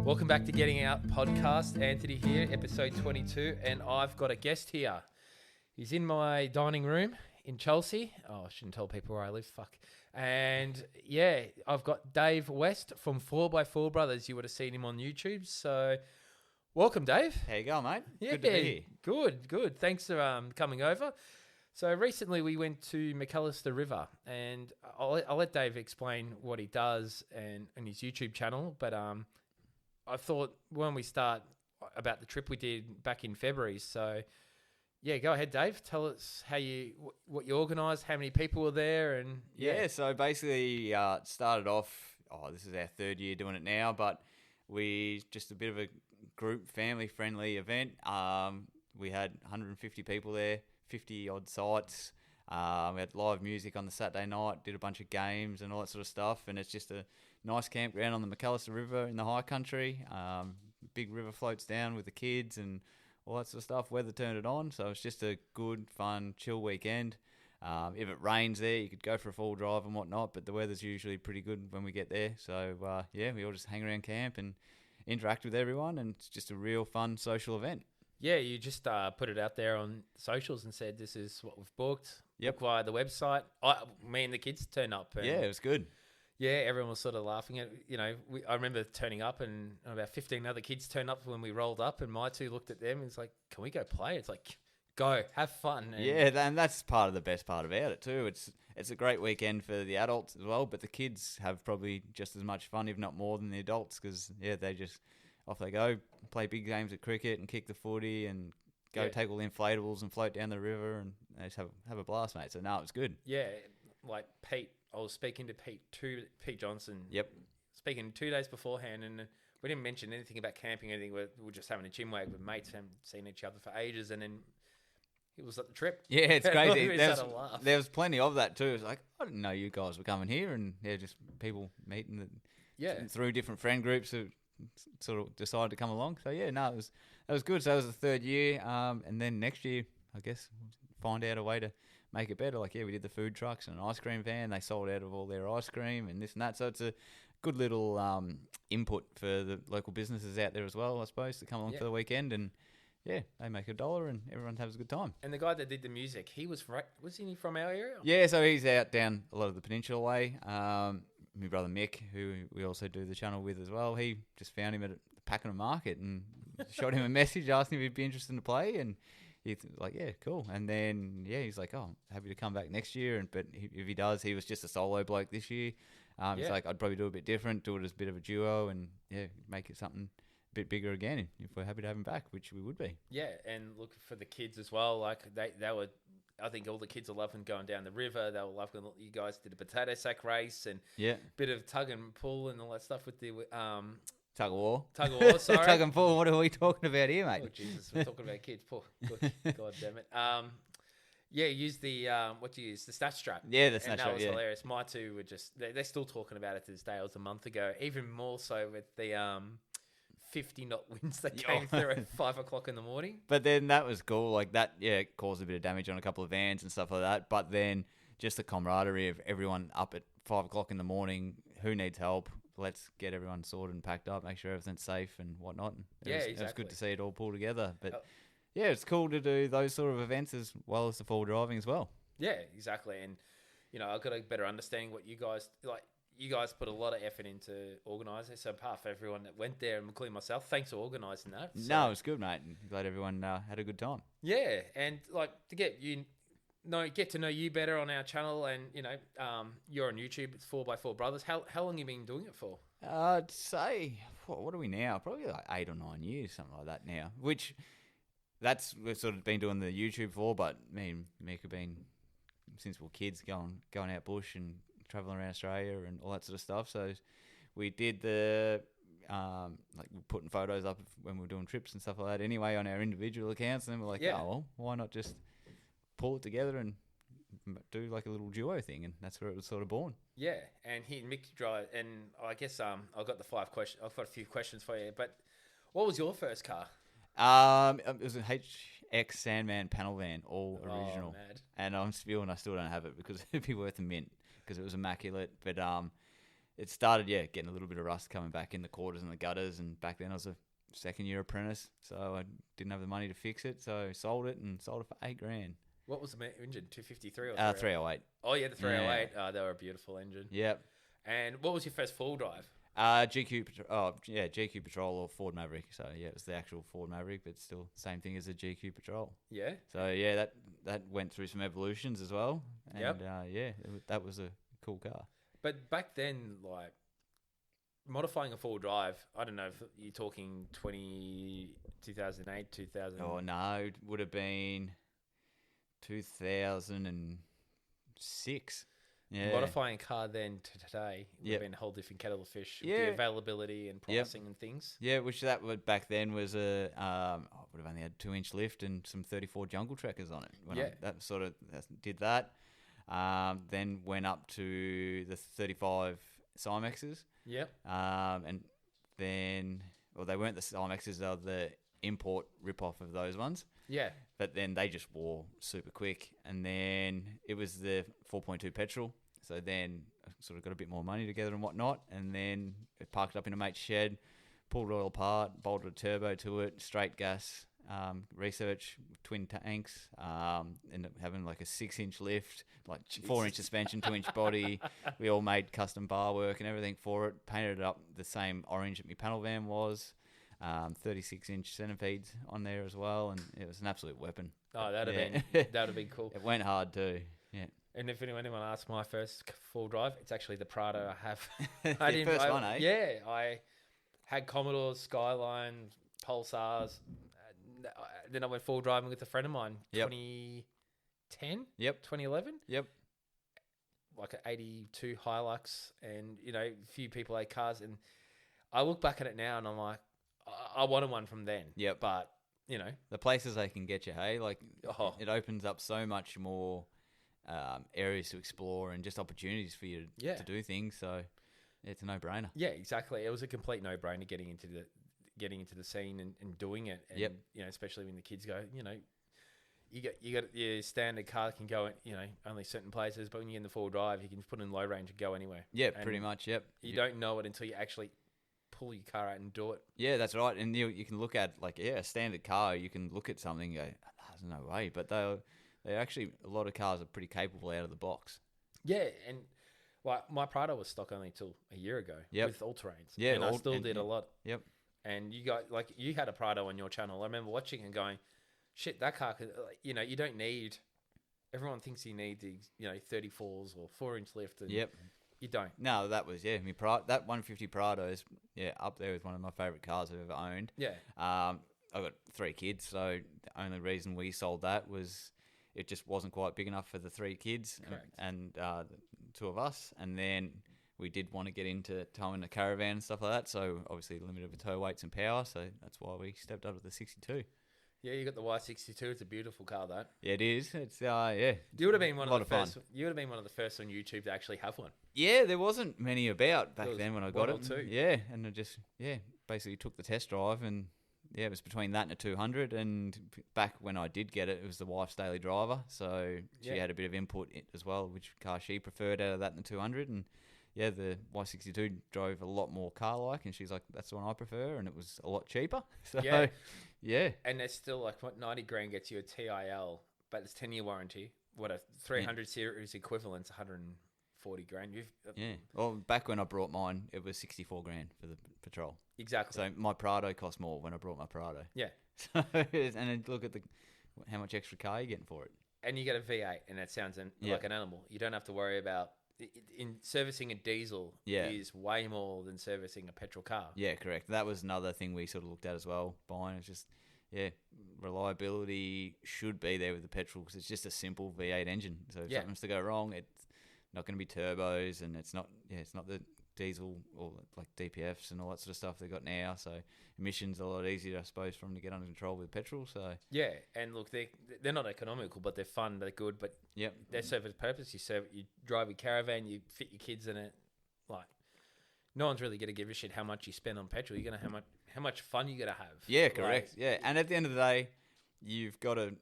Welcome back to Getting Out podcast. Anthony here, episode 22, and I've got a guest here. He's in my dining room in Chelsea. Oh, I shouldn't tell people where I live. Fuck. And yeah, I've got Dave West from 4x4 Brothers. You would have seen him on YouTube. So welcome, Dave. How you going, mate? Yeah, Good to be here. Good. Thanks for coming over. So recently we went to Macalister River, and I'll let Dave explain what he does and his YouTube channel. But I thought when we start about the trip we did back in February. So yeah, go ahead, Dave. Tell us what you organised, how many people were there, and Yeah, so basically started off, this is our third year doing it now, but we just a bit of a group family-friendly event. We had 150 people there, 50-odd sites. We had live music on the Saturday night, did a bunch of games and all that sort of stuff, and it's just a nice campground on the Macalister River in the high country. Big river floats down with the kids and all that sort of stuff. Weather turned it on, so it's just a good, fun, chill weekend. If it rains there, you could go for a full drive and whatnot, but the weather's usually pretty good when we get there. So, we all just hang around camp and interact with everyone, and it's just a real fun social event. Yeah, you just put it out there on socials and said, this is what we've booked. Yep. Via the website. Me and the kids turned up. And Yeah, it was good. yeah, everyone was sort of laughing at, I remember turning up and about 15 other kids turned up when we rolled up, and my two looked at them and it's like, can we go play? It's like, go, have fun. And and that's part of the best part about it too. It's a great weekend for the adults as well, but the kids have probably just as much fun, if not more, than the adults, because they just off they go, play big games of cricket and kick the footy and go take all the inflatables and float down the river, and they just have a blast, mate. So no, it was good. Yeah, like Pete, I was speaking to Pete Johnson. Yep. Speaking 2 days beforehand, and we didn't mention anything about camping or anything. We're just having a chinwag with mates, haven't seen each other for ages, and then it was at the trip. Yeah, it's crazy. There was plenty of that too. It's like, I didn't know you guys were coming here, and just people meeting through different friend groups who sort of decided to come along. So that was good. So that was the third year, and then next year, I guess, find out a way to make it better. Like, we did the food trucks and an ice cream van. They sold out of all their ice cream and this and that. So it's a good little input for the local businesses out there as well, I suppose, to come along for the weekend. And they make $1 and everyone has a good time. And the guy that did the music, wasn't he from our area? Yeah, so he's out down a lot of the peninsula way. My brother Mick, who we also do the channel with as well, he just found him at the Pakenham Market and shot him a message, asked him if he'd be interested to play, and he's like, yeah, cool. And then, he's like, I'm happy to come back next year. But if he does, he was just a solo bloke this year. He's like, I'd probably do a bit different, do it as a bit of a duo, and make it something a bit bigger again if we're happy to have him back, which we would be. Yeah, and look for the kids as well. Like, they were, I think all the kids are loving going down the river. They were loving, you guys did a potato sack race and bit of tug and pull and all that stuff with the Tug of war. Tug of war, sorry. Tug and pull, what are we talking about here, mate? Oh, Jesus, we're talking about kids. Poor, God damn it. Use the, what do you use? The snatch strap. Yeah, the snatch strap, that was hilarious. My two were just, they're still talking about it to this day. It was a month ago. Even more so with the 50-knot winds that came through at 5 o'clock in the morning. But then that was cool. Like that, it caused a bit of damage on a couple of vans and stuff like that. But then just the camaraderie of everyone up at 5 o'clock in the morning, who needs help? Let's get everyone sorted and packed up, make sure everything's safe and whatnot. It was good to see it all pull together. But it's cool to do those sort of events as well as the full driving as well. Yeah, exactly. And, I've got a better understanding what you guys like. You guys put a lot of effort into organising. So apart from everyone that went there, including myself, thanks for organising that. So, no, it was good, mate. Glad everyone had a good time. Yeah, and like to get to know you better on our channel, and you're on YouTube. It's 4x4 Brothers. How long have you been doing it for? I'd say what are we now? Probably like 8 or 9 years, something like that now. Which we've sort of been doing the YouTube for, but me and Mick have been since we were kids going out bush and traveling around Australia and all that sort of stuff. So we did the putting photos up when we were doing trips and stuff like that anyway on our individual accounts, and then we're like, why not just pull it together and do like a little duo thing? And that's where it was sort of born. Yeah, and he and Mick drive, and I guess I've got the 5 questions. I've got a few questions for you, but what was your first car? It was an HX Sandman panel van, all original. And I'm spewing I still don't have it because it'd be worth a mint because it was immaculate. But it started, getting a little bit of rust coming back in the quarters and the gutters. And back then I was a second-year apprentice, so I didn't have the money to fix it. So I sold it for $8,000. What was the engine? 253 or 308. Oh, yeah, the 308. Oh, they were a beautiful engine. Yep. And what was your first full drive? GQ Patrol or Ford Maverick. So it was the actual Ford Maverick, but still same thing as a GQ Patrol. Yeah. So that went through some evolutions as well. And that was a cool car. But back then, like modifying a full drive, I don't know if you're talking 2008, 2000. Oh no, it would have been 2006. Yeah. Modifying a car then to today would have been a whole different kettle of fish with the availability and pricing and things. Yeah, which that would back then was would have only had 2-inch lift and some 34 jungle trekkers on it. That did that. Then went up to the 35 Cymexes. Yep. And then, they weren't the Cymexes, they were the import rip-off of those ones. Yeah. But then they just wore super quick. And then it was the 4.2 petrol. So then I sort of got a bit more money together and whatnot. And then it parked up in a mate's shed, pulled it all apart, bolted a turbo to it, straight gas, research, twin tanks, ended up having like a 6-inch lift, like 4-inch suspension, 2-inch body. We all made custom bar work and everything for it, painted it up the same orange that my panel van was. 36-inch centipedes on there as well, and it was an absolute weapon. Oh, that'd have been cool. It went hard too. Yeah. And if anyone asks my first full drive, it's actually the Prado I have. First one, eh? Yeah, I had Commodores, Skylines, Pulsars. Then I went full driving with a friend of mine. 2010. Yep. 2011. Yep. Like an 82 Hilux, and a few people had cars, and I look back at it now and I'm like, I wanted one from then. Yep. But, the places they can get you, hey? Like, it opens up so much more areas to explore and just opportunities for you to do things. So, it's a no-brainer. Yeah, exactly. It was a complete no-brainer getting into the scene and doing it. And, especially when the kids go, you got your standard car can go, only certain places, but when you get in the full drive, you can put in low range and go anywhere. Yeah, pretty much, yep. You don't know it until you actually pull your car out and do it. Yeah, that's right. And you can look at a standard car. You can look at something and go, there's no way. But they're actually, a lot of cars are pretty capable out of the box. Yeah, and my Prado was stock only till a year ago with all terrains. Yeah, and I still did a lot. Yep. And you had a Prado on your channel. I remember watching and going, shit, that car could, you don't need. Everyone thinks you need the 34s or 4-inch lift. And you don't. No, that was that 150 Prado is up there with one of my favorite cars I've ever owned. Yeah. I've got 3 kids, so the only reason we sold that was it just wasn't quite big enough for the 3 kids and the 2 of us. And then we did want to get into towing a caravan and stuff like that, so obviously limited with tow weights and power, so that's why we stepped up to the 62. Yeah, you got the Y62. It's a beautiful car, that. Yeah, it is. It's You would have been one of the first. You would have been one of the first on YouTube to actually have one. Yeah, there wasn't many about back then when I got it. 1 or 2. Yeah, and I just basically took the test drive, and it was between that and a 200. And back when I did get it, it was the wife's daily driver, so she had a bit of input as well, which car she preferred out of that and the 200. And the Y62 drove a lot more car-like, and she's like, that's the one I prefer, and it was a lot cheaper. So, yeah. And it's still like, what, 90 grand gets you a TIL, but it's 10-year warranty. What, a 300 series equivalent's 140 grand. Well, back when I brought mine, it was 64 grand for the Patrol. Exactly. So my Prado cost more when I brought my Prado. Yeah. So, and then look at how much extra car you're getting for it. And you get a V8, and that sounds like an animal. You don't have to worry about... In servicing a diesel is way more than servicing a petrol car. Yeah, correct. That was another thing we sort of looked at as well. Buying it's just reliability should be there with the petrol because it's just a simple V8 engine. So if something's to go wrong, it's not going to be turbos, and it's not the diesel or like DPFs and all that sort of stuff they got now. So emissions are a lot easier, I suppose, for them to get under control with petrol. So and look, they're not economical, but they're fun, they're good, but they serve a purpose. You drive your caravan, you fit your kids in it. Like, no one's really going to give a shit how much you spend on petrol. You're gonna how much fun you got to have. Yeah, correct. And at the end of the day, you've got to,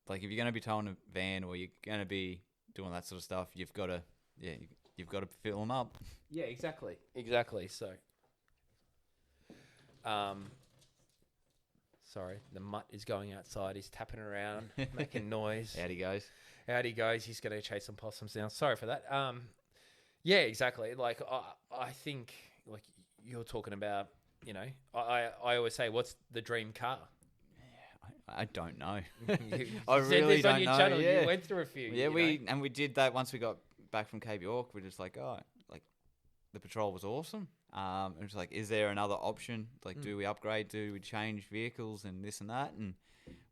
like, if you're going to be towing a van or you're going to be doing that sort of stuff, you've got to you've got to fill them up. Yeah, exactly. So, sorry, the mutt is going outside. He's tapping around, making noise. Out he goes. Out he goes. He's going to chase some possums now. Sorry for that. Yeah, exactly. Like I think, like you're talking about, you know, I always say, what's the dream car? I don't know. You I said really this don't on your know. channel. Yeah. You went through a few. Yeah, you know? we did that once we got back from Cape York. We're just like, oh, like the patrol was awesome. It was like, is there another option? Like, do we upgrade? Do we change vehicles and this and that? And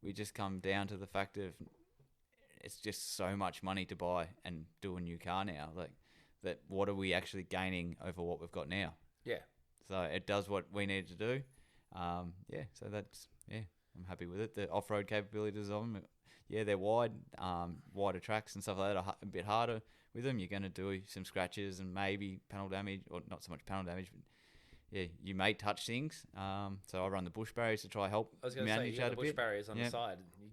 we just come down to the fact of it's just so much money to buy and do a new car now. Like that, what are we actually gaining over what we've got now? Yeah. So it does what we need to do. So that's, I'm happy with it. The off-road capabilities of them, they're wide, wider tracks and stuff like that are a bit harder with them. You're going to do some scratches and maybe panel damage, or not so much panel damage, but you may touch things. So I run the bush barriers to try help I was going to say, manage you got that the a bush bit. barriers on the side. You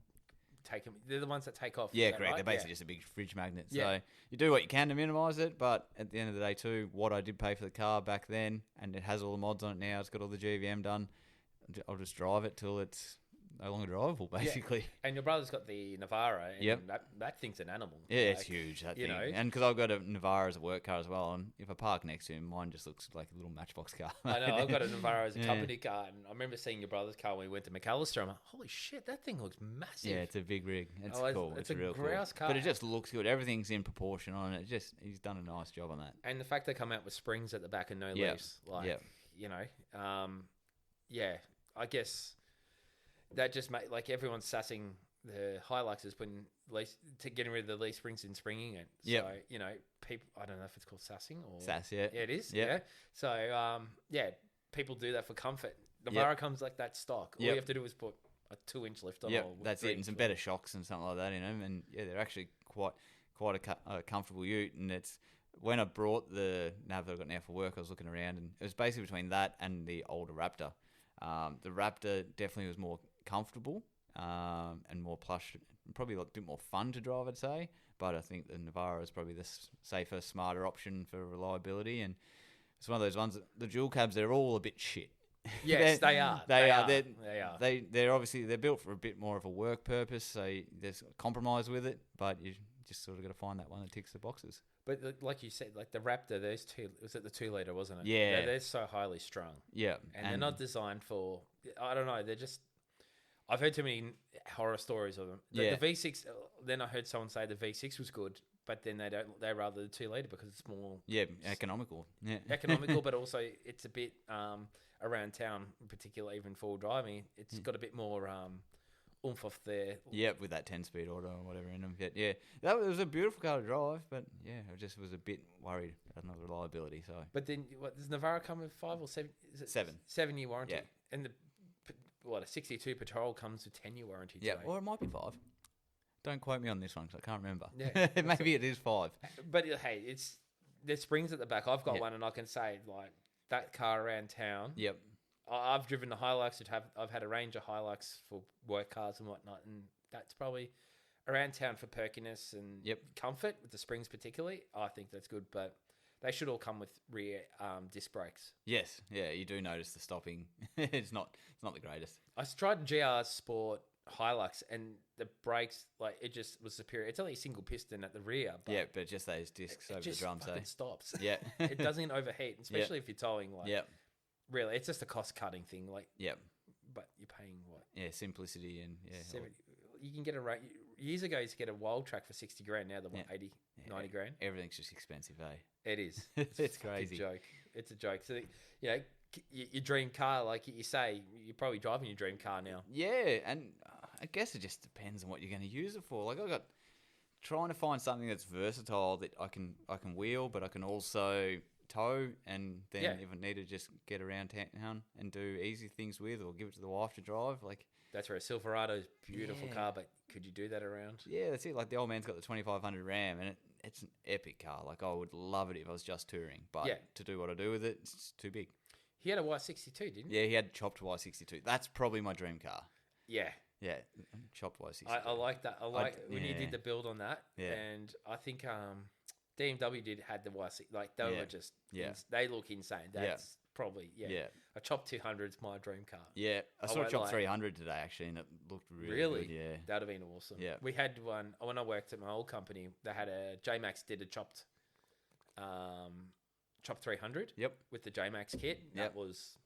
take them. They're the ones that take off. Yeah, is that correct. right? They're basically just a big fridge magnet. Yeah. So you do what you can to minimise it, but at the end of the day too, what I did pay for the car back then, and it has all the mods on it now, it's got all the GVM done, I'll just drive it till it's no longer drivable, basically. Yeah. And your brother's got the Navara, and that thing's an animal. Yeah, it's huge, that thing. know. And because I've got a Navara as a work car as well, and if I park next to him, mine just looks like a little matchbox car. I know, I've got a Navara as a company car, and I remember seeing your brother's car when we went to Macalister. I'm like, holy shit, that thing looks massive. Yeah, it's a big rig. It's Oh, cool. it's It's a real grouse cool. car. But it just looks good. Everything's in proportion on it. He's done a nice job on that. And the fact they come out with springs at the back and no Yep. leaves, like, you know, I guess that just made, like, everyone's sassing the Hiluxes getting rid of the leaf springs and springing it. So, you know, people, I don't know if it's called sassing or Sass, yeah. Yeah, it is. Yep. Yeah. So, people do that for comfort. Navara comes like that stock. All you have to do is put a 2-inch lift on. Yep, or that's it. And some better shocks and something like that in them. And they're actually quite a comfortable ute. And it's when I brought the nav that I've got now for work, I was looking around, and it was basically between that and the older Raptor. The Raptor definitely was more comfortable and more plush, probably a bit more fun to drive, I'd say. But I think the Navara is probably the safer, smarter option for reliability. And it's one of those ones that the dual cabs, they're all a bit shit. Yes, they are. They are. They're obviously they're built for a bit more of a work purpose, so there's compromise with it. But you just sort of got to find that one that ticks the boxes. But like you said, like the Raptor, was it the 2-liter, wasn't it? Yeah. They're so highly strung. Yeah, And they're not designed for, I don't know, they're just, I've heard too many horror stories of them. The V6, then I heard someone say the V6 was good, but then they rather the 2-liter because it's more... Yeah, economical. Yeah. Economical, but also it's a bit, around town, particularly even full driving, it's got a bit more oomph off there. Yeah, with that 10-speed auto or whatever in them. Yeah, that was a beautiful car to drive, but I just was a bit worried about the reliability. So, but then, does Navara come with 5 or 7? Is it 7? 7-year warranty. Yeah. And a 62 Patrol comes with 10-year warranty. Yeah, today. or it might be 5. Don't quote me on this one because I can't remember. Yeah, maybe it is 5. But hey, there's springs at the back. I've got Yep. one, and I can say like that car around town. Yep. I've driven the Hilux. I've had a range of Hilux for work cars and whatnot, and that's probably around town for perkiness and comfort with the springs particularly. I think that's good, but they should all come with rear disc brakes. Yes, you do notice the stopping. it's not the greatest. I tried GR Sport Hilux, and the brakes, like, it just was superior. It's only a single piston at the rear. But but just those discs over the drums. It stops. Yeah. It doesn't overheat, especially if you're towing. Like, really, it's just a cost cutting thing. Like, but you're paying what? Yeah, simplicity and you can get years ago you used to get a wild track for 60 grand. Now they're 80, 90 grand. Everything's just expensive, eh? It is. It's crazy. It's a joke. So, you know, your dream car, like you say, you're probably driving your dream car now. Yeah, and I guess it just depends on what you're going to use it for. Like, I got trying to find something that's versatile that I can wheel, but I can also tow, and then if I need to just get around town and do easy things with, or give it to the wife to drive, like. That's where a Silverado's beautiful car, but could you do that around? Yeah, that's it. Like, the old man's got the 2500 Ram, and it's an epic car. Like, I would love it if I was just touring, but to do what I do with it, it's too big. He had a Y62, didn't he? Yeah, he had chopped Y62. That's probably my dream car. Yeah. Yeah, chopped Y62. I like that. I like when you did the build on that. Yeah. And I think BMW had the YC, like they were just, they look insane. That's probably a Chop 200's my dream car. Yeah, I saw a Chop 300 today actually, and it looked really good. Yeah, that'd have been awesome. Yeah, we had one when I worked at my old company. They had a J-Max did a chopped, Chop 300. Yep, with the J-Max kit. That was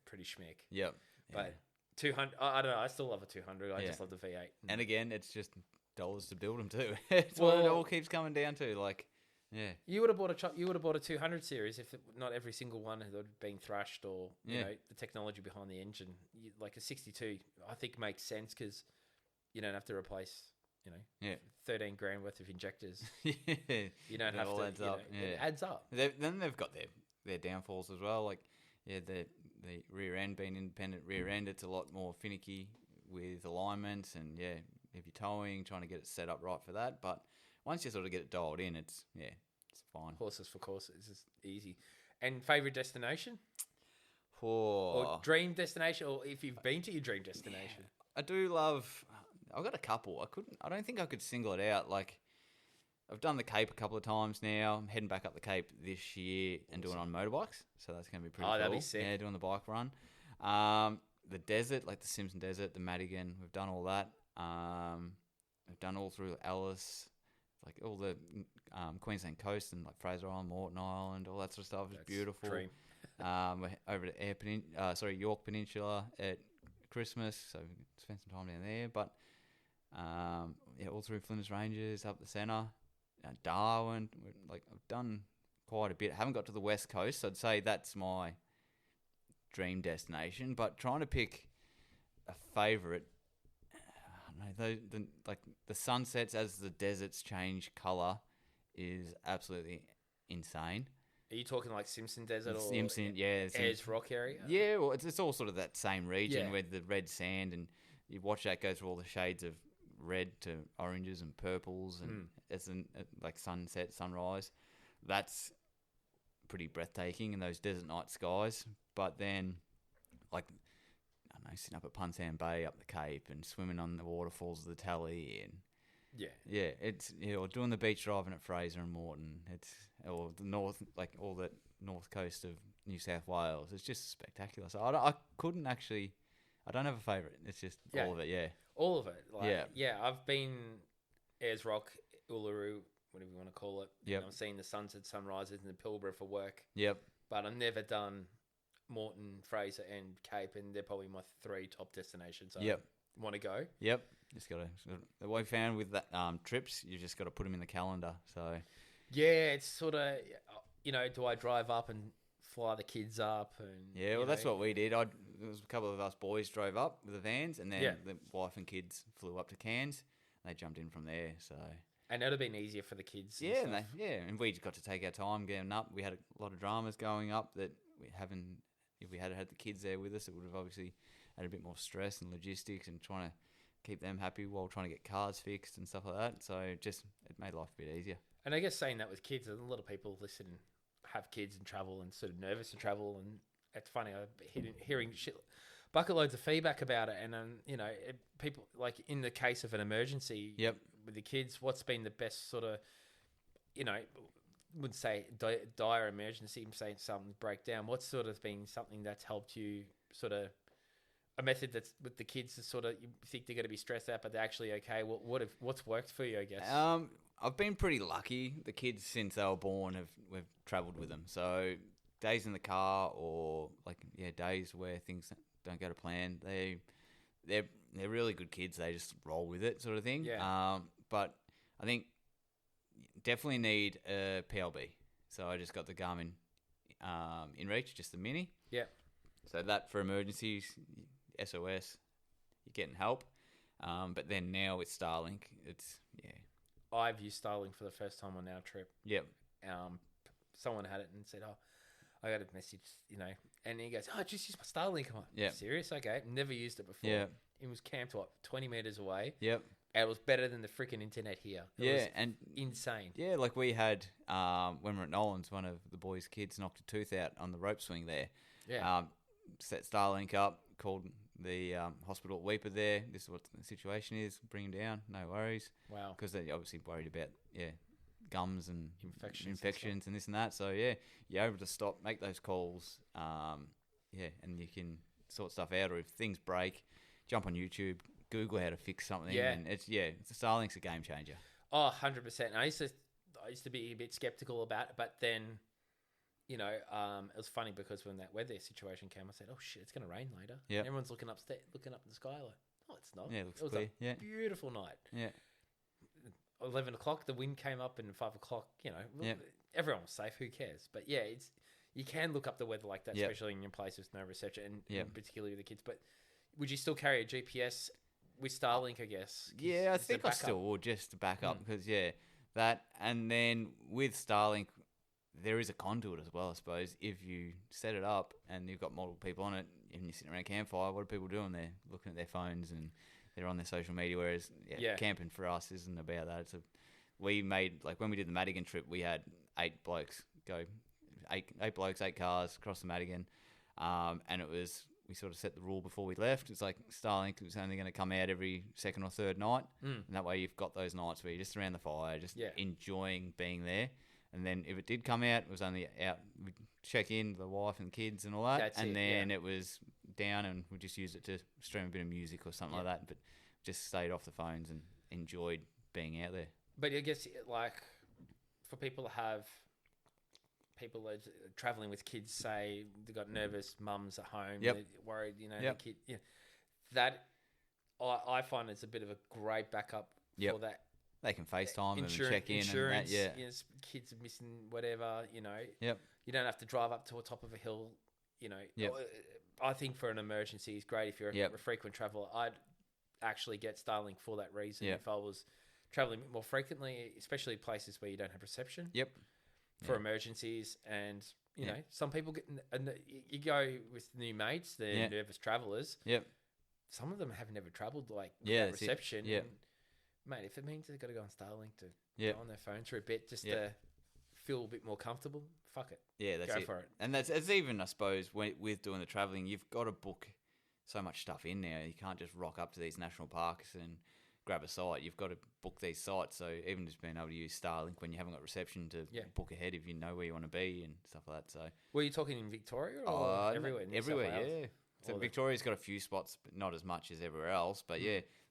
pretty schmick. Yep, but 200. I don't know. I still love a 200. I just love the V8. And again, it's just dollars to build them too. It's what it all keeps coming down to. Like, yeah, you would have bought a 200 series if not every single one had been thrashed or you know the technology behind the engine. Like a 62, I think makes sense because you don't have to replace 13 grand worth of injectors. You don't have to. Adds up. It adds up. Then they've got their downfalls as well. Like the rear end being independent rear end, it's a lot more finicky with alignments and if you're towing, trying to get it set up right for that. But once you sort of get it dialed in, it's fine. Horses for courses. It's easy. And favourite destination? Or dream destination, or if you've been to your dream destination? I do love... I've got a couple. I don't think I could single it out. Like, I've done the Cape a couple of times now. I'm heading back up the Cape this year and doing it on motorbikes. So that's going to be pretty cool. Oh, that'd be sick. Yeah, doing the bike run. The desert, like the Simpson Desert, the Madigan, we've done all that. We've done all through Alice, like all the Queensland coast and like Fraser Island, Moreton Island, all that sort of stuff. It's beautiful. Dream. We're over to York Peninsula at Christmas, so we spent some time down there. But all through Flinders Ranges, up the centre, Darwin. Like I've done quite a bit. I haven't got to the west coast, so I'd say that's my dream destination. But trying to pick a favourite, the sunsets as the deserts change colour is absolutely insane. Are you talking like Simpson Desert or Simpson? Ayers Rock area? Yeah, well, it's all sort of that same region with the red sand, and you watch that go through all the shades of red to oranges and purples, and it's like sunset, sunrise. That's pretty breathtaking in those desert night skies. But then, like, I don't know, sitting up at Punsan Bay up the Cape and swimming on the waterfalls of the Tally, and it's or doing the beach driving at Fraser and Moreton. Or the north, like all the north coast of New South Wales. It's just spectacular. So I couldn't actually. I don't have a favourite. It's just all of it. Yeah, all of it. I've been Ayers Rock, Uluru, whatever you want to call it. Yep. I've seen the sunset, sunrises in the Pilbara for work. Yep. But I've never done Moreton, Fraser, and Cape, and they're probably my 3 top destinations. I want to go. Yep. Just got to. What we found with that trips, you just got to put them in the calendar. So. Yeah, it's sort of, do I drive up and fly the kids up? And that's what we did. There was a couple of us boys drove up with the vans, and then the wife and kids flew up to Cairns. They jumped in from there. So. And that would have been easier for the kids. And we just got to take our time getting up. We had a lot of dramas going up that we haven't. If we had had the kids there with us, it would have obviously had a bit more stress and logistics and trying to keep them happy while trying to get cars fixed and stuff like that. So it made life a bit easier. And I guess saying that with kids, a lot of people listen, have kids and travel and sort of nervous to travel. And it's funny, I'm hearing bucket loads of feedback about it. And, people, like in the case of an emergency with the kids, what's been the best sort of, wouldn't say dire emergency, say something break down. What's sort of been something that's helped you sort of, a method that's with the kids is sort of, you think they're going to be stressed out, but they're actually okay. What's worked for you, I guess? I've been pretty lucky. The kids, since they were born, we've travelled with them. So days in the car or days where things don't go to plan, they're really good kids. They just roll with it, sort of thing. Yeah. But I think definitely need a PLB. So I just got the Garmin InReach, just the mini. Yeah. So that for emergencies, SOS, you're getting help. But then now with Starlink, it's I've used Starlink for the first time on our trip. Yep. Someone had it and said, I got a message, and he goes, just use my Starlink. I'm like, yeah. Serious? Okay. Never used it before. Yeah. It was camped, 20 metres away. Yep. And it was better than the freaking internet here. It was and insane. Yeah, like we had, when we were at Nolan's, one of the boys' kids knocked a tooth out on the rope swing there. Yeah. Set Starlink up, called the hospital at Weeper there. This is what the situation is. Bring him down. No worries. Wow. Because they're obviously worried about gums and infections and this and that. So yeah, you're able to stop, make those calls. And you can sort stuff out, or if things break, jump on YouTube, Google how to fix something. Yeah. And Starlink's a game changer. Oh, 100%. I used to be a bit skeptical about it, but then, it was funny because when that weather situation came, I said, "Oh shit, it's going to rain later." Yeah. Everyone's looking up in the sky like, "Oh, it's not." Yeah, it looks was clear. a beautiful night. Yeah. 11 o'clock, the wind came up, and 5 o'clock, everyone was safe. Who cares? But yeah, you can look up the weather like that, especially in your place with no reception, and particularly with the kids. But would you still carry a GPS with Starlink, I guess? Yeah, I think I still would, just to back up, because that, and then with Starlink, there is a conduit as well, I suppose. If you set it up and you've got multiple people on it, and you're sitting around a campfire, what are people doing there? Looking at their phones and they're on their social media. Whereas camping for us isn't about that. We made, like, when we did the Madigan trip, we had 8 blokes go, 8 blokes, 8 cars across the Madigan, and we sort of set the rule before we left. It's like Starlink was only going to come out every second or third night, and that way you've got those nights where you're just around the fire, just enjoying being there. And then if it did come out, it was only out. We'd check in, the wife and kids and all that, it was down, and we just used it to stream a bit of music or something like that. But just stayed off the phones and enjoyed being out there. But I guess, like, for people to have people that are traveling with kids, say they've got nervous mums at home, they're worried, the kid, that I find it's a bit of a great backup for that. They can FaceTime and check in insurance, and that, kids are missing whatever, Yep. You don't have to drive up to the top of a hill, I think for an emergency is great. If you're a frequent traveler, I'd actually get Starlink for that reason. If I was traveling more frequently, especially places where you don't have reception. Yep. For emergencies, and some people you go with new mates, they're nervous travelers. Yep. Some of them have never traveled without reception. Yep. Mate, if it means they've got to go on Starlink to go on their phone for a bit just to feel a bit more comfortable, fuck it. Yeah, that's go it. for it. And that's even, I suppose, with doing the travelling, you've got to book so much stuff in now. You can't just rock up to these national parks and grab a site. You've got to book these sites. So even just being able to use Starlink when you haven't got reception to book ahead if you know where you want to be and stuff like that. So were you talking in Victoria or everywhere? Everywhere, yeah. So Victoria's got a few spots, but not as much as everywhere else. But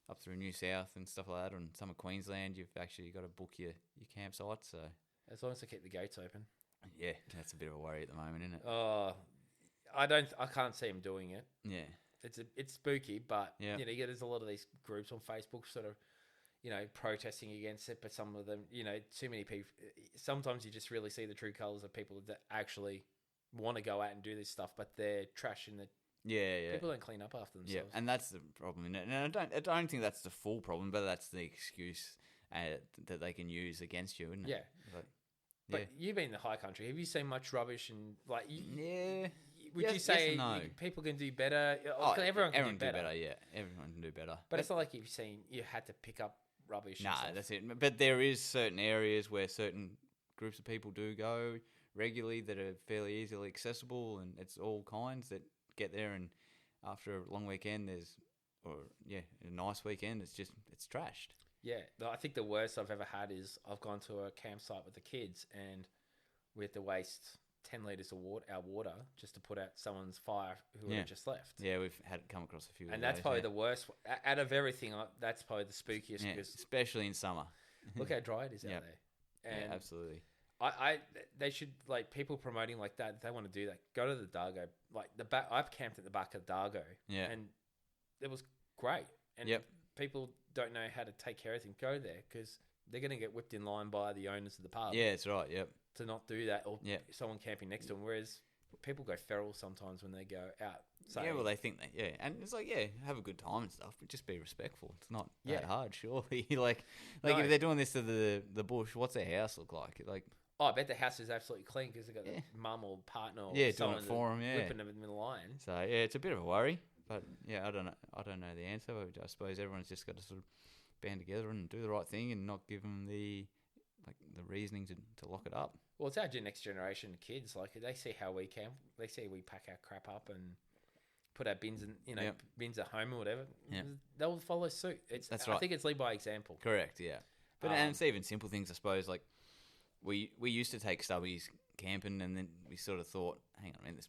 up through New South and stuff like that, and some of Queensland, you've actually got to book your campsite. So as long as they keep the gates open. Yeah, that's a bit of a worry at the moment, isn't it? Oh, I can't see them doing it. Yeah. It's spooky, but there's a lot of these groups on Facebook sort of, protesting against it. But some of them, too many people. Sometimes you just really see the true colours of people that actually want to go out and do this stuff, but they're trashing the. Yeah. People don't clean up after themselves. Yeah, and that's the problem. And I don't think that's the full problem, but that's the excuse that they can use against you, isn't it? Yeah. But you've been in the high country. Have you seen much rubbish and Would you say no. People can do better? Everyone can do better. Yeah, everyone can do better. But it's not like you had to pick up rubbish. Nah, that's it. But there is certain areas where certain groups of people do go regularly that are fairly easily accessible, and it's all kinds that get there. And after a long weekend, a nice weekend, it's trashed. Yeah, I think the worst I've ever had is I've gone to a campsite with the kids and we had to waste 10 litres of our water just to put out someone's fire who had just left. Yeah, we've had come across a few. And that's probably the worst. Out of everything, that's probably the spookiest. Yeah, especially in summer. Look how dry it is out there. And yeah, absolutely. They should, like, people promoting like that, if they want to do that, go to the Dargo. Like, I've camped at the back of Dargo. Yeah. And it was great. And people don't know how to take care of things. Go there because they're going to get whipped in line by the owners of the pub. Yeah, that's right. Yep. To not do that, or someone camping next to them. Whereas people go feral sometimes when they go out. So, well, they think that, and it's like, have a good time and stuff, but just be respectful. It's not that hard, surely. like if they're doing this to the bush, what's their house look like? Like, I bet the house is absolutely clean because they've got the mum or partner or someone doing it for them. whipping them in the line. So it's a bit of a worry, but I don't know the answer. I suppose everyone's just got to sort of band together and do the right thing and not give them the reasoning to lock it up. Well, it's our next generation of kids. Like, they see how we camp. They see we pack our crap up and put our bins in, bins at home or whatever. Yeah. They'll follow suit. That's right. I think it's lead by example. Correct, yeah. But and it's even simple things, I suppose, like we used to take stubbies camping, and then we sort of thought, hang on, man, it's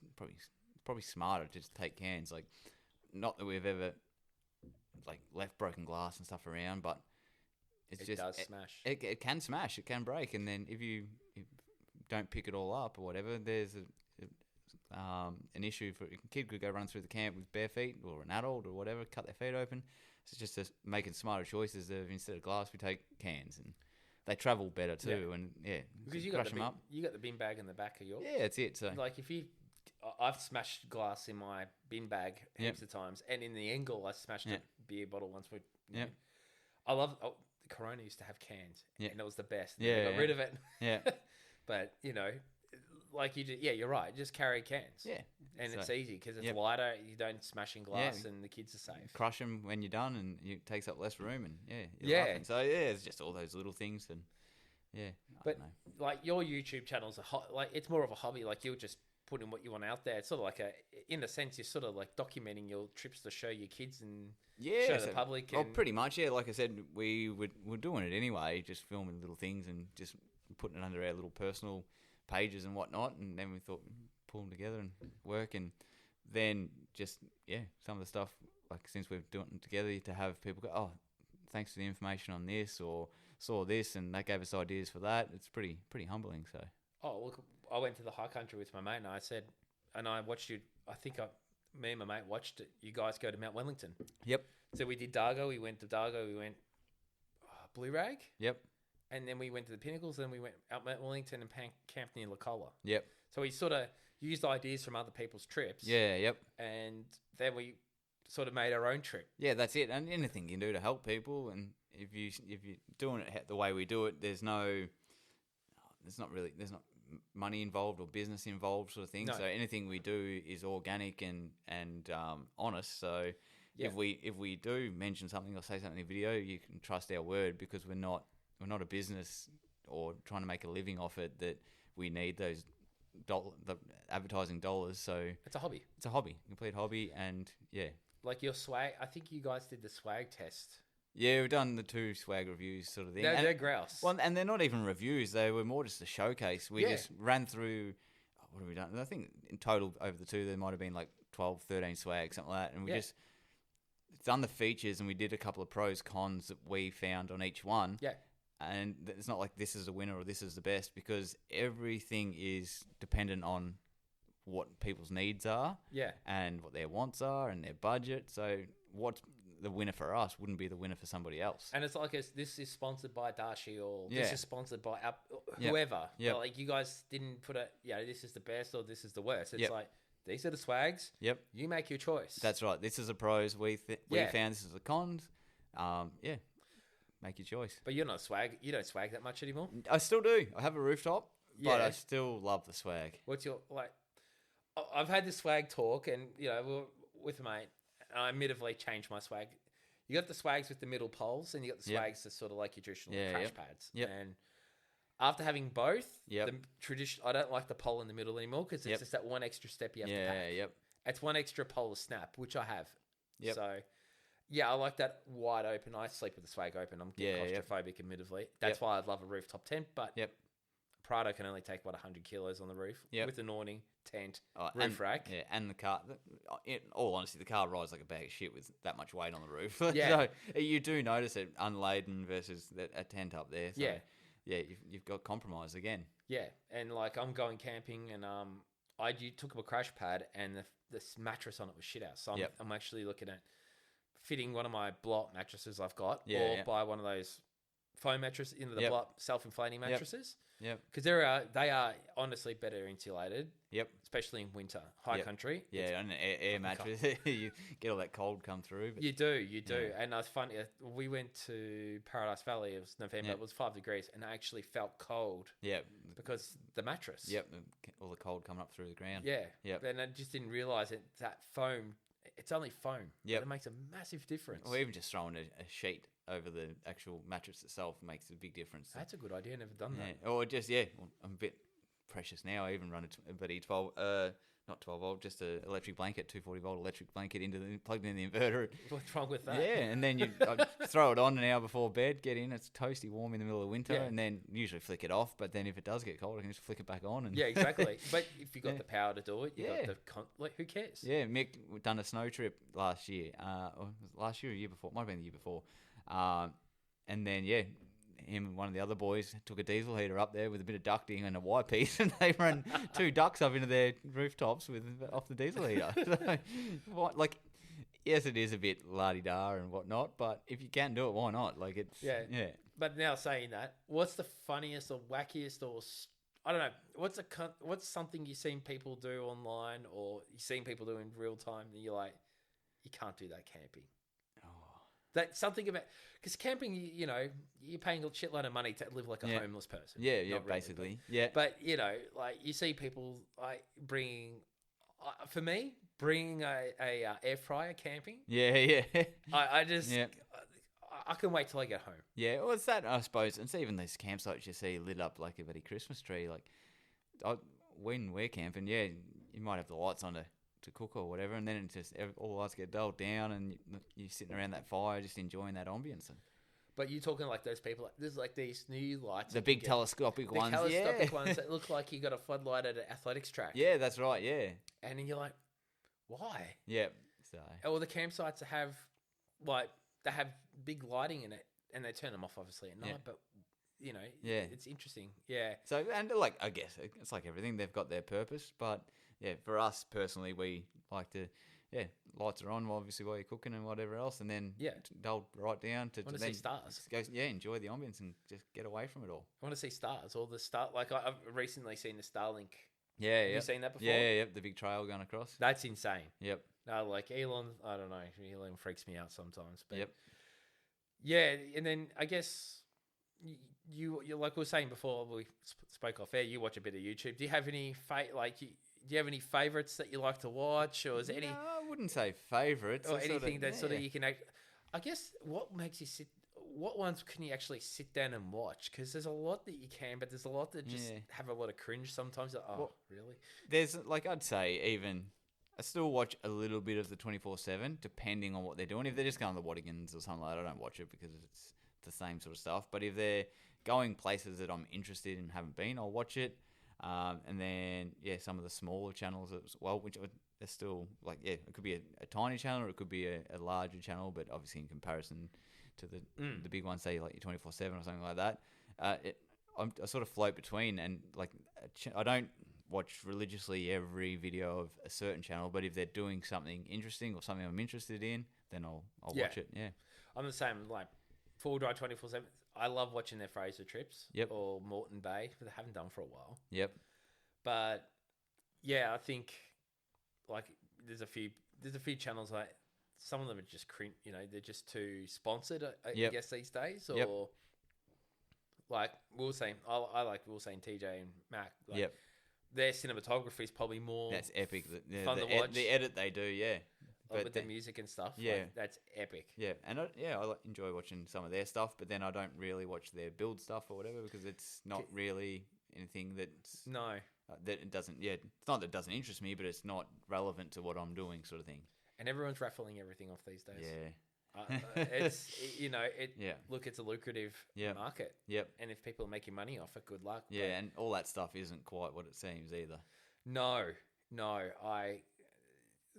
probably smarter to just take cans. Like, not that we've ever like left broken glass and stuff around, but it does smash. It can smash. It can break, and then if you don't pick it all up or whatever, there's an issue for a kid could go run through the camp with bare feet, or an adult or whatever, cut their feet open. So it's just making smarter choices of, instead of glass, we take cans, and they travel better too. And because you crush them up. You got the bin bag in the back of yours. Yeah, that's it. So like I've smashed glass in my bin bag heaps of times, and in the Engel I smashed a beer bottle once. I love. Corona used to have cans, and it was the best. Yeah, they got rid of it. Yeah, but like you're right. Just carry cans. Yeah, and it's easy because it's lighter. You don't smash in glass, and the kids are safe. Crush them when you're done, and it takes up less room. And yeah. So it's just all those little things, and But like your YouTube channel's like it's more of a hobby. Like you're just putting what you want out there. It's sort of like in a sense, you're sort of like documenting your trips to show your kids and show the public. Oh, pretty much, yeah. Like I said, we're doing it anyway, just filming little things and just putting it under our little personal pages and whatnot. And then we thought, pull them together and work. And then just, some of the stuff, like since we've done it together, to have people go, oh, thanks for the information on this, or saw this, and that gave us ideas for that. It's pretty humbling. So. Oh, look, I went to the high country with my mate, and I said, and I watched you. Me and my mate watched it. You guys go to Mount Wellington. Yep. So we did Dargo. We went to Dargo. We went Blue Rag. Yep. And then we went to the Pinnacles. Then we went out Mount Wellington and camped near Lacolla. Yep. So we sort of used ideas from other people's trips. Yeah. Yep. And then we sort of made our own trip. Yeah, that's it. And anything you can do to help people, and if you're doing it the way we do it, there's not money involved or business involved, sort of thing. No. So anything we do is organic and honest. So if we do mention something or say something in a video, you can trust our word, because we're not a business or trying to make a living off it, that we need those the advertising dollars. So it's a hobby. It's a hobby, complete hobby. And like your swag, I think you guys did the swag test. Yeah, we've done the 2 swag reviews, sort of thing. They're grouse. Well, and they're not even reviews. They were more just a showcase. We just ran through, what have we done? I think in total over the 2, there might have been like 12, 13 swag, something like that. And we just done the features, and we did a couple of pros, cons that we found on each one. Yeah. And it's not like this is a winner or this is the best, because everything is dependent on what people's needs are. Yeah. And what their wants are and their budget. So what's the winner for us wouldn't be the winner for somebody else. And it's like this is sponsored by Dashi, or this is sponsored by whoever. Yep. Like you guys didn't put this is the best or this is the worst. It's like, these are the swags. Yep. You make your choice. That's right. This is the pros. We found this is the cons. Make your choice. But you're not swag. You don't swag that much anymore. I still do. I have a rooftop, but I still love the swag. What's your I've had this swag talk, and we're with a mate. I admittedly changed my swag. You got the swags with the middle poles, and you got the swags that's sort of like your traditional crash pads. Yep. And after having both, the tradition, I don't like the pole in the middle anymore, because it's just that one extra step you have to pack. Yep. It's one extra pole to snap, which I have. Yep. So, I like that wide open. I sleep with the swag open. I'm claustrophobic, admittedly. That's why I'd love a rooftop tent, but Prado can only take 100 kilos on the roof with an awning, tent, roof rack. Yeah, and the car. In all honesty, the car rides like a bag of shit with that much weight on the roof. Yeah. So you do notice it unladen versus a tent up there. So, you've got compromise again. Yeah, and like I'm going camping, and you took up a crash pad, and the mattress on it was shit out. So I'm actually looking at fitting one of my blow-up mattresses I've got, or buy one of those foam mattresses into the blow-up self-inflating mattresses. Yep. Because they are honestly better insulated. Yep. Especially in winter, high country. Yeah, and an air mattress, you get all that cold come through. But you do. Yeah. And it's funny. We went to Paradise Valley. It was November. It was 5 degrees, and I actually felt cold. Yeah. Because the mattress. Yep. All the cold coming up through the ground. Yeah. Yep. And I just didn't realise that foam. It's only foam. Yeah. It makes a massive difference. Or even just throwing a sheet over the actual mattress itself makes a big difference. That's a good idea. Never done that. Or just I'm a bit precious now. I even run a bloody 12 not 12 volt, just a electric blanket, 240-volt electric blanket plugged in the inverter. What's wrong with that? Yeah, and then I'd throw it on an hour before bed, get in, it's toasty warm in the middle of winter, Yeah. and then usually flick it off. But then if it does get cold, I can just flick it back on. And Yeah, exactly. But if you got Yeah. the power to do it, you Yeah. got the who cares? Yeah, Mick done a snow trip last year. Or was it last year or the year before? Might have been the year before. And then, him and one of the other boys took a diesel heater up there with a bit of ducting and a wire piece, and they ran 2 ducts up into their rooftops off the diesel heater. So, yes, it is a bit la-di-da and whatnot, but if you can do it, why not? Like, it's... Yeah. Yeah. But now saying that, what's the funniest or wackiest or I don't know, what's something you've seen people do online or you've seen people do in real time and you're like, you can't do that camping. That's something about, because camping, you know, you're paying a shitload of money to live like a homeless person. Yeah, Not really, basically. Yeah. But, you know, like you see people like bringing a air fryer camping. Yeah. I just, Yeah. I can wait till I get home. Yeah, well, it's that, I suppose. It's even these campsites you see lit up like a bloody Christmas tree. Like, when we're camping, you might have the lights on to cook or whatever, and then it's just all the lights get dulled down, and you're sitting around that fire just enjoying that ambience. But you're talking like those people, there's like these new lights. The big telescopic ones. The telescopic ones that look like you got a floodlight at an athletics track. Yeah, that's right, yeah. And then you're like, why? Yeah. So. Or the campsites have, like, they have big lighting in it, and they turn them off obviously at night, but, you know, it's interesting. Yeah. So, and like, I guess it's like everything, they've got their purpose, but yeah, for us personally, we like to, lights are on obviously while you're cooking and whatever else, and then dull right down to want to see stars. Go, enjoy the ambience and just get away from it all. I want to see stars, all the star. Like I've recently seen the Starlink. Yeah, Have you seen that before? Yeah, the big trail going across. That's insane. Yep. No, like Elon, I don't know. Elon freaks me out sometimes. But yep. Yeah, and then I guess you like we were saying before we spoke off air. You watch a bit of YouTube. Do you have any do you have any favorites that you like to watch, or is there any? No, I wouldn't say favorites. Or anything that sort of you can. I guess what makes you sit. What ones can you actually sit down and watch? Because there's a lot that you can, but there's a lot that just have a lot of cringe sometimes. Like, really? There's I'd say even I still watch a little bit of the 24/7, depending on what they're doing. If they're just going to the Wattigans or something like that, I don't watch it because it's the same sort of stuff. But if they're going places that I'm interested in, haven't been, I'll watch it. And then some of the smaller channels as well, which are still it could be a tiny channel or it could be a larger channel, but obviously in comparison to the big ones, say like your 24/7 or something like that. I sort of float between, and I don't watch religiously every video of a certain channel, but if they're doing something interesting or something I'm interested in, then I'll watch it. Yeah, I'm the same. Like Full Drive 24/7. I love watching their Fraser trips. Yep. Or Moreton Bay, but they haven't done for a while. Yep. But yeah, I think there's a few channels like some of them are just cringe. You know, they're just too sponsored. I guess these days, or like we were saying, I like we were saying TJ and Mac. Like, their cinematography is probably more. That's epic. Fun to watch. The edit they do, but with the music and stuff, that's epic. Yeah, and I enjoy watching some of their stuff, but then I don't really watch their build stuff or whatever because it's not really anything that's that it doesn't. Yeah, it's not that it doesn't interest me, but it's not relevant to what I'm doing, sort of thing. And everyone's raffling everything off these days. Yeah. It's look, it's a lucrative market. Yep. And if people are making money off it, good luck. Yeah, and all that stuff isn't quite what it seems either. No.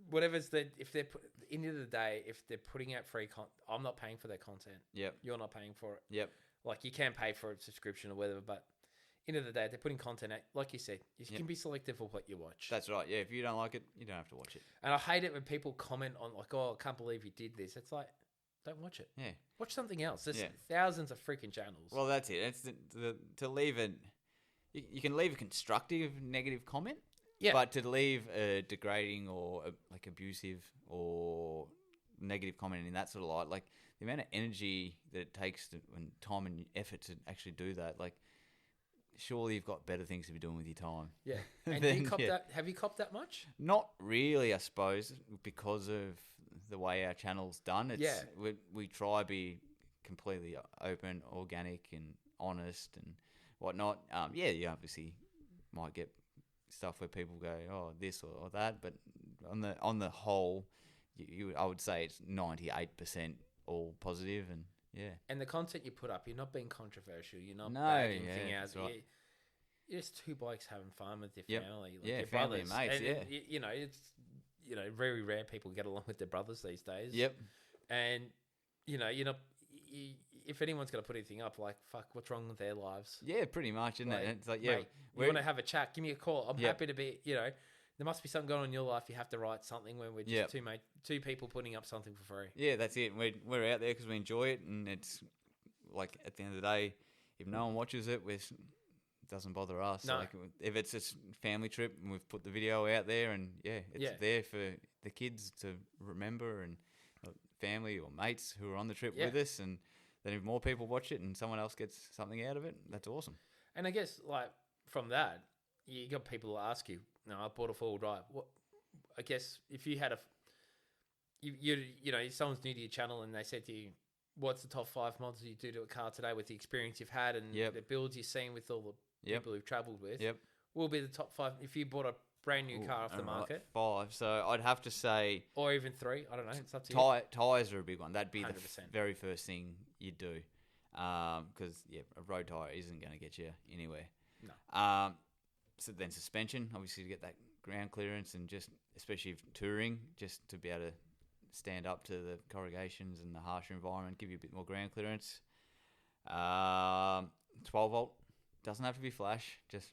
Whatever's if they're end of the day, if they're putting out free content, I'm not paying for their content. Yep. You're not paying for it. Yep. Like you can pay for a subscription or whatever, but end of the day, they're putting content out. Like you said, you can be selective of what you watch. That's right. Yeah. If you don't like it, you don't have to watch it. And I hate it when people comment on like, "Oh, I can't believe you did this." It's like, don't watch it. Yeah. Watch something else. There's thousands of freaking channels. Well, that's it. It's to leave it. You can leave a constructive negative comment. Yeah. But to leave a degrading or abusive or negative comment in that sort of light, like the amount of energy that it takes and time and effort to actually do that, like surely you've got better things to be doing with your time. Yeah. And do you cop that? Have you copped that much? Not really, I suppose, because of the way our channel's done. It's, we try to be completely open, organic and honest and whatnot. You obviously might get stuff where people go, oh, this or that, but on the whole, I would say it's 98% all positive, and yeah. And the content you put up, you're not being controversial. You're not No, bagging yeah, thing out. that's right. You're just two blokes having fun with your Yep. family, like Yeah, your family brothers. and mates, yeah. And, you know, it's very rare people get along with their brothers these days. Yep. And you're not. If anyone's going to put anything up, like, fuck, what's wrong with their lives? Yeah, pretty much, isn't Like, it? It's like, yeah, mate, you want to have a chat? Give me a call. I'm happy to be. There must be something going on in your life. You have to write something when we're just two people putting up something for free. Yeah, that's it. We're out there because we enjoy it, and it's like at the end of the day, if no one watches it, it doesn't bother us. No. Like if it's a family trip and we've put the video out there, and it's there for the kids to remember, and family or mates who are on the trip with us, and then if more people watch it and someone else gets something out of it, that's awesome. And I guess like from that, you got people who ask you, "No, I bought a 4-wheel drive." What? I guess if you had someone's new to your channel and they said to you, "What's the top 5 mods you do to a car today with the experience you've had and the builds you've seen with all the people who've travelled with?" Yep. Will be the top 5 if you bought a brand new car off the market. 5. So I'd have to say, or even 3. I don't know. It's up to you. Tires are a big one. That'd be 100%. the very first thing you'd do, because a road tire isn't going to get you anywhere. No. So then suspension, obviously, to get that ground clearance, and just especially if touring, just to be able to stand up to the corrugations and the harsher environment, give you a bit more ground clearance. 12-volt doesn't have to be flash, just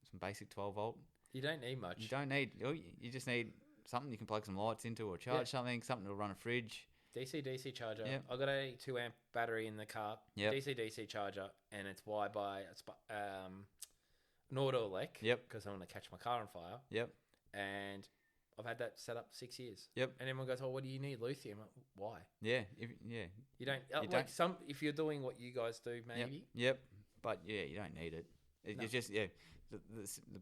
some basic 12-volt. You don't need much. You don't need. You just need something you can plug some lights into or charge something to run a fridge. DC charger. Yep. I've got a 2 amp battery in the car. Yep. DC charger, and it's wired by an auto elec. Yep. Because I want to catch my car on fire. Yep. And I've had that set up 6 years. Yep. And everyone goes, "Oh, what do you need? Lithium?" I'm like, why? Yeah. You don't. If you're doing what you guys do, maybe. Yep. But you don't need it. It's just the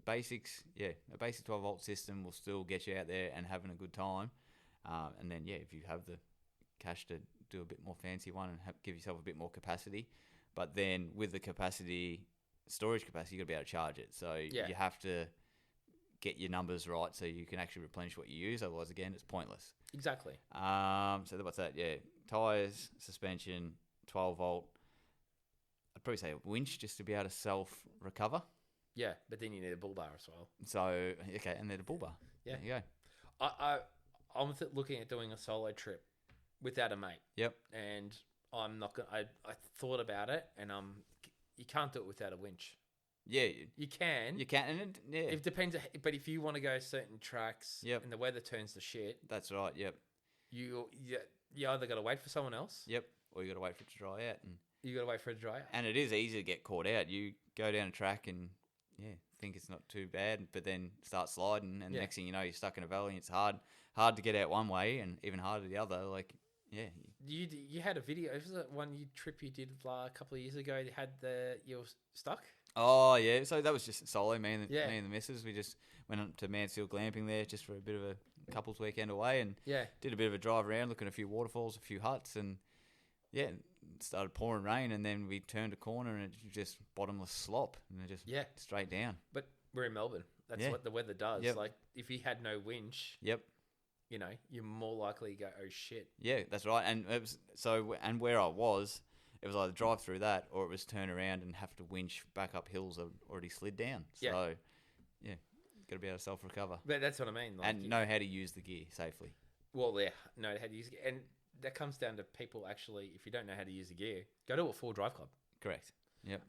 basics. Yeah, a basic 12-volt system will still get you out there and having a good time. And then if you have the cash to do a bit more fancy one and give yourself a bit more capacity, but then with the storage capacity, you got to be able to charge it. So you have to get your numbers right so you can actually replenish what you use. Otherwise, again, it's pointless. Exactly. So what's that? Yeah, tires, suspension, 12-volt. I'd probably say a winch just to be able to self-recover. Yeah, but then you need a bull bar as well. So, and then a bull bar. Yeah. There you go. I'm looking at doing a solo trip without a mate. Yep. And I'm not going to... I thought about it, and you can't do it without a winch. Yeah. You can. You can. And it depends. But if you want to go certain tracks and the weather turns to shit... That's right, yep. You either got to wait for someone else... Yep. Or you got to wait for it to dry out. And you got to wait for it to dry out. And it is easy to get caught out. You go down a track and... think it's not too bad, but then start sliding, and the next thing you know, you're stuck in a valley. And it's hard to get out one way, and even harder the other. Like, you had a video. Was it one trip you did a couple of years ago? You had you were stuck. Oh yeah, so that was just solo. Me and the missus. We just went up to Mansfield glamping there just for a bit of a couples weekend away, and did a bit of a drive around, looking at a few waterfalls, a few huts, and it started pouring rain, and then we turned a corner and it just bottomless slop, and it just straight down. But we're in Melbourne. That's what the weather does. Yep. Like if you had no winch, you're more likely to go, oh shit. Yeah, that's right. And it was, and where I was, it was either drive through that or it was turn around and have to winch back up hills that already slid down. So got to be able to self recover. But that's what I mean. Like, and know how to use the gear safely. Well, know how to use it, and that comes down to people actually. If you don't know how to use the gear, go to a 4-drive club. Correct. Yep.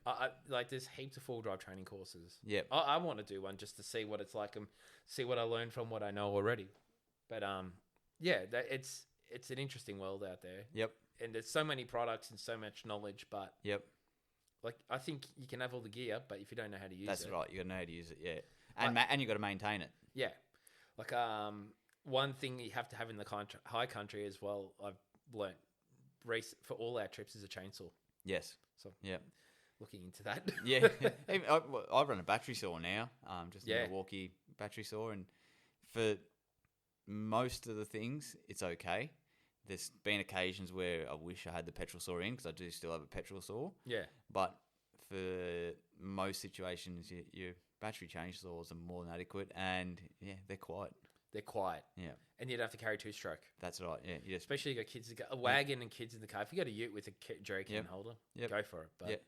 There's heaps of 4-drive training courses. Yep. I want to do one just to see what it's like and see what I learned from what I know already. But it's an interesting world out there. Yep. And there's so many products and so much knowledge, but like I think you can have all the gear, but if you don't know how to use That's it, right. You got to know how to use it. Yeah. And you got to maintain it. Yeah. Like one thing you have to have in the high country as well. I've learnt for all our trips is a chainsaw. Yes. So looking into that. Yeah. I run a battery saw now. Just a Milwaukee battery saw, and for most of the things, it's okay. There's been occasions where I wish I had the petrol saw in because I do still have a petrol saw. Yeah. But for most situations, you're battery change saws are more than adequate, and they're quiet. They're quiet. Yeah, And you don't have to carry 2-stroke. that's right. Yeah, you just Especially you got kids, a wagon and kids in the car. If you got a ute with a jerry can holder, go for it. But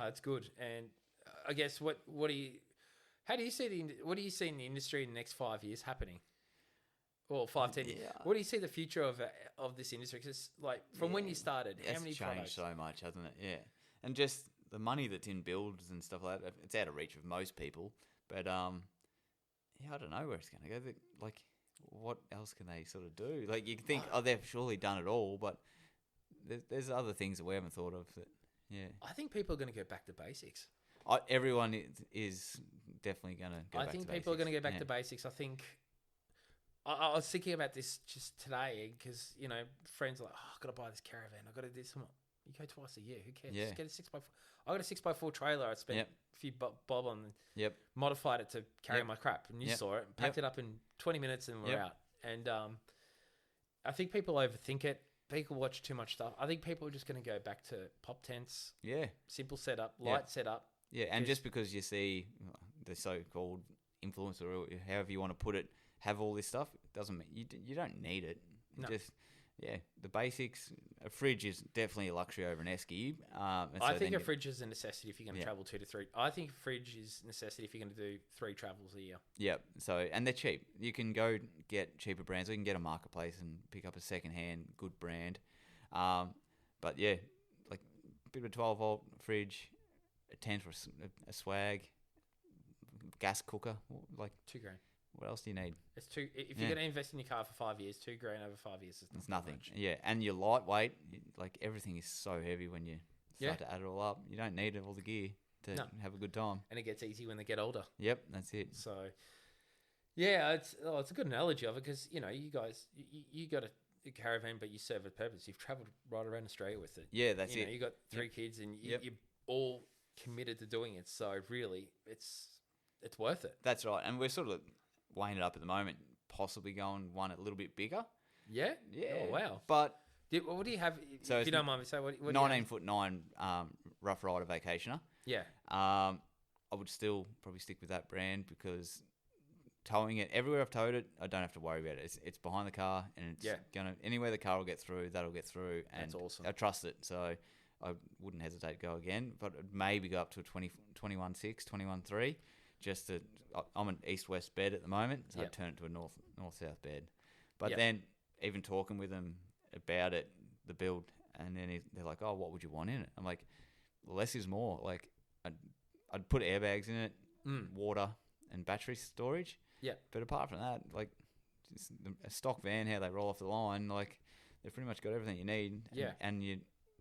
it's good. And I guess what do you see in the industry in the next 5 years happening? Well, 5, 10 years. What do you see the future of this industry? Because like from when you started, how many changed products? so much, hasn't it? Yeah, and just the money that's in builds and stuff like that, it's out of reach of most people. But I don't know where it's going to go. Like, what else can they sort of do? Like, you think, they've surely done it all, but there's other things that we haven't thought of. I think people are going to go back to basics. Everyone is definitely going to go back to basics. I think people are going to go back to basics. I think I was thinking about this just today because, friends are like, I've got to buy this caravan. I've got to do some. You go twice a year. Who cares? Yeah. Just get a 6x4. I got a 6x4 trailer. I spent a few bob on and modified it to carry my crap. And you saw it. Packed it up in 20 minutes and we're out. And I think people overthink it. People watch too much stuff. I think people are just going to go back to pop tents. Yeah. Simple setup, light setup. Yeah, and just because you see the so-called influencer, or however you want to put it, have all this stuff, doesn't mean you don't need it. No. Just the basics. A fridge is definitely a luxury over an esky. I think a fridge is a necessity if you're going to travel 2 to 3. I think a fridge is a necessity if you're going to do 3 travels a year. Yeah. So, and they're cheap. You can go get cheaper brands. Or you can get a marketplace and pick up a second-hand good brand. But yeah, like a bit of a 12-volt fridge, a tent or a swag, gas cooker, like $2,000. What else do you need? It's if you're going to invest in your car for 5 years, $2,000 over 5 years is nothing. Much. Yeah, and you're lightweight. Like everything is so heavy when you start to add it all up. You don't need all the gear to have a good time. And it gets easy when they get older. Yep, that's it. So, yeah, it's a good analogy of it because you guys you got a caravan, but you serve a purpose. You've travelled right around Australia with it. Yeah, that's it. You got 3 kids, and you're all committed to doing it. So really, it's worth it. That's right, and we're sort of weighing it up at the moment, possibly going one a little bit bigger. Yeah? Yeah. Oh, wow. But what do you have, if you don't mind me saying? What 19'9" Rough Rider Vacationer. Yeah. I would still probably stick with that brand because towing it, everywhere I've towed it, I don't have to worry about it. It's behind the car and it's anywhere the car will get through, that'll get through. And that's awesome. I trust it, so I wouldn't hesitate to go again, but I'd maybe go up to a 21.6, 21.3. I'm an east-west bed at the moment, so I'd turn it to a north-south bed. But then even talking with them about it, the build, and then they're like, oh, what would you want in it? I'm like, less is more. Like, I'd put airbags in it, water, and battery storage. Yeah. But apart from that, like, just a stock van, how they roll off the line, like, they've pretty much got everything you need. Yeah. And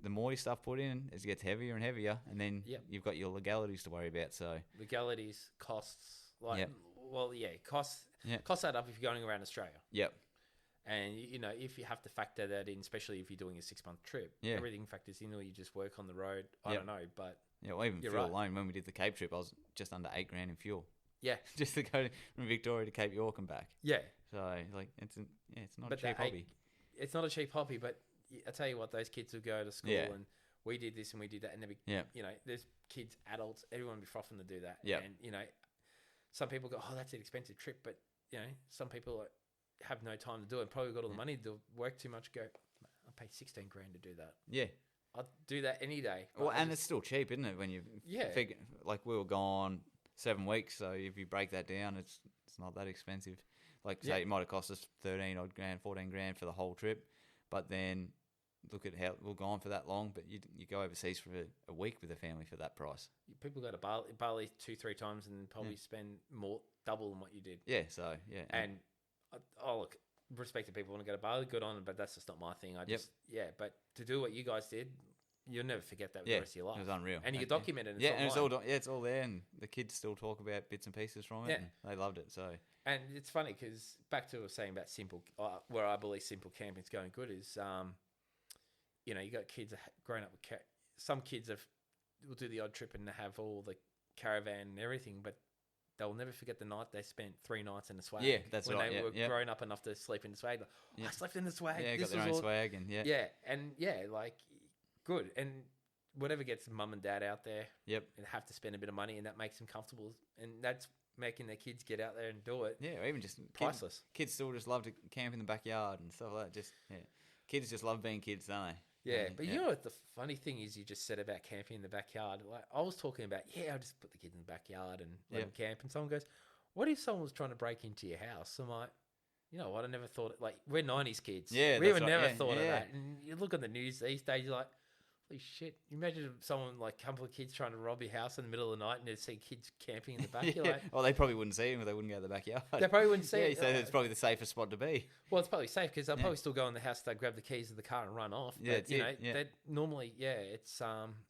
the more stuff put in, as it gets heavier and heavier, and then you've got your legalities to worry about. So legalities, costs, costs add up if you're going around Australia. Yep. And if you have to factor that in, especially if you're doing a 6-month trip, everything factors in, or you just work on the road. I don't know, but well, even fuel alone. When we did the Cape trip, I was just under $8,000 in fuel. Yeah, just to go from Victoria to Cape York and back. Yeah. So like it's not a cheap hobby. It's not a cheap hobby, but I tell you what, those kids will go to school and we did this and we did that, and there's kids, adults, everyone will be frothing to do that. Yeah. And some people go, oh, that's an expensive trip, but some people have no time to do it. Probably got all the money to do, work too much. Go, I'll pay $16,000 to do that. Yeah. I'd do that any day. Well, and it's still cheap, isn't it? When you figure, like we were gone 7 weeks, so if you break that down, it's not that expensive. Like say it might have cost us $13,000, $14,000 for the whole trip, but then look at how we're gone for that long. But you go overseas for a week with a family for that price. People go to Bali 2-3 times and probably spend more, double than what you did. Yeah. So and look, respect to people who want to go to Bali, good on them, but that's just not my thing. But to do what you guys did, you'll never forget that for the rest of your life. It was unreal. And you can document it. And it's all there, and the kids still talk about bits and pieces from it, and they loved it. So, and it's funny because back to what I was saying about simple, where I believe simple camping's going good is, you got kids growing up with some kids will do the odd trip and have all the caravan and everything, but they'll never forget the night they spent 3 nights in the swag. Yeah, that's when right. When they were grown up enough to sleep in the swag. Like, I slept in the swag. Yeah, got their own swag. And like, good. And whatever gets mum and dad out there. Yep. And have to spend a bit of money, and that makes them comfortable, and that's making their kids get out there and do it. Yeah, or even just Priceless. Kids still just love to camp in the backyard and stuff like that. Kids just love being kids, don't they? Yeah, but you know what the funny thing is? You just said about camping in the backyard. Like I was talking about, I'll just put the kids in the backyard and let them camp. And someone goes, "What if someone was trying to break into your house?" I'm like, you know what? I never thought it. Like we're '90s kids. Yeah, we that's right. never thought of that. And you look at the news these days, you're like, holy shit! You imagine if someone like a couple of kids trying to rob your house in the middle of the night, and they see kids camping in the back. You're like, well, they probably wouldn't see them, or they wouldn't go to the backyard. They probably wouldn't see it. So it's probably the safest spot to be. Well, it's probably safe because they'll probably still go in the house, they grab the keys of the car and run off. Yeah, but, that normally, it's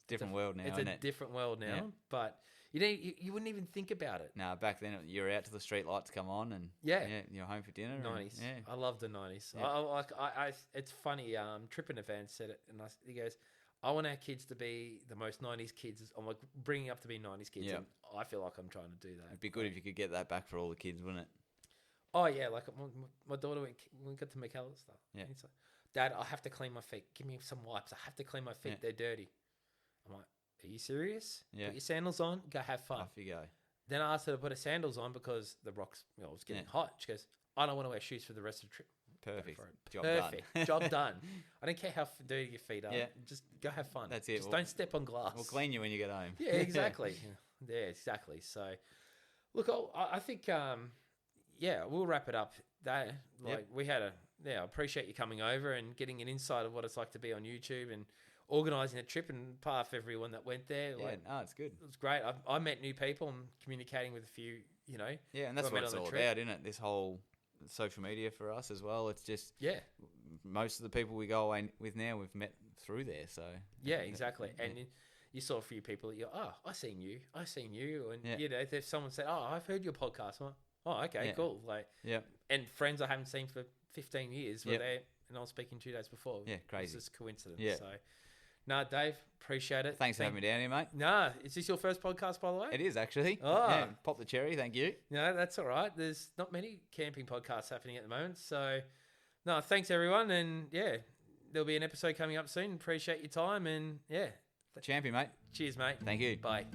different world now. It's isn't a it? different world now, Yeah. but you wouldn't even think about it. No, back then you're out till the street lights come on, and you're home for dinner. 90s. I love the 90s. Yeah. It's funny. Trip in a van said it, and he goes, "I want our kids to be the most 90s kids." I'm like bringing up to be 90s kids, and I feel like I'm trying to do that. It'd be good if you could get that back for all the kids, wouldn't it? Oh yeah, like my daughter we got to Macalister. Yeah. He's like, "Dad, I have to clean my feet. Give me some wipes. I have to clean my feet. They're dirty." I'm like, "Are you serious? Yeah. Put your sandals on. Go have fun." Off you go. Then I asked her to put her sandals on because the rocks, it was getting hot. She goes, "I don't want to wear shoes for the rest of the trip." Perfect. Job done. Job done. I don't care how dirty your feet are. Yeah. Just go have fun. That's it. Just don't step on glass. We'll clean you when you get home. Yeah, exactly. Yeah, exactly. So, look, I think, we'll wrap it up there. We had I appreciate you coming over and getting an insight of what it's like to be on YouTube and organising a trip and part of everyone that went there. It's good. It was great. I met new people and communicating with a few, Yeah, and that's what it's all about, isn't it? This whole social media for us as well. It's just most of the people we go away with now we've met through there. So exactly. And you saw a few people that you're, I seen you, and if someone said, I've heard your podcast, I'm like, oh, okay, cool. And friends I haven't seen for 15 years were there, and I was speaking 2 days before. Yeah, crazy. It's just coincidence. Yeah. So, Dave, appreciate it. Thanks for having me down here, mate. Is this your first podcast, by the way? It is, actually. Oh. Yeah, pop the cherry, thank you. No, that's all right. There's not many camping podcasts happening at the moment. So, thanks, everyone. And, there'll be an episode coming up soon. Appreciate your time. And, Champion, mate. Cheers, mate. Thank you. Bye.